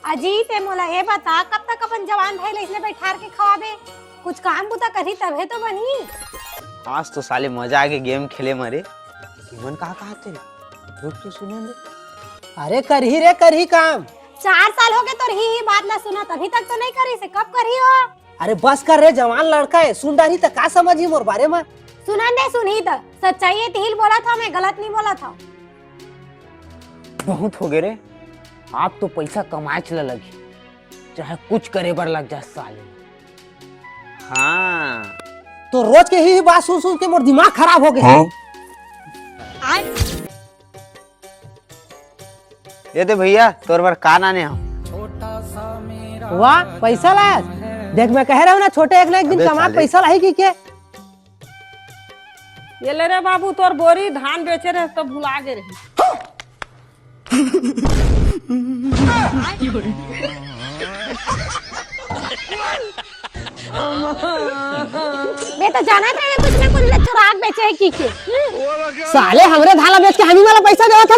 अजी ते मोला ये बता कब तक अपन जवान भाई इसलिए बैठार के खवाबे, कुछ काम बुता करी तबे तो बनी। आज तो साले मजा आ गए गेम खेले मरे। मन कहा तेरे रुक तो सुने दे। अरे करही काम। 4 साल हो गए तो ही बात ना सुना, तभी तक तो नहीं करी से कब करी हो। अरे बस कर रे, जवान लड़का है, सुन रही तो का समझी मोर बारे में। सुना दे सुनी तो सच्चाई है, तिल बोला था, मैं गलत नहीं बोला था। बहुत हो गए रे, आप तो पैसा कमाए चला लगी, चाहे कुछ करे बर लग जा साले। हाँ तो रोज के ही बात सुन सुन के मोर दिमाग खराब हो गया। ये दे भैया तोर बार कान आने हम। वाह पैसा लाया, देख मैं कह रहा हूँ ना छोटे एक ना एक दिन कमा पैसा लाई की के। ये ले रे बाबू तोर बोरी धान बेचे रहे तो भुला गए रहे। मैं तो जाना था कुछ ना कुछ चुराग बेचे है की के। साले हमरे धाला बेच के हमी वाला पैसा देवा था।